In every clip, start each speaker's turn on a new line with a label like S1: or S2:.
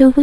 S1: 2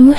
S1: 2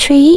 S1: 3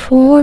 S1: 4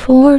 S1: 4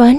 S1: 1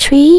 S1: 3.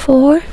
S1: 4.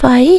S1: 5.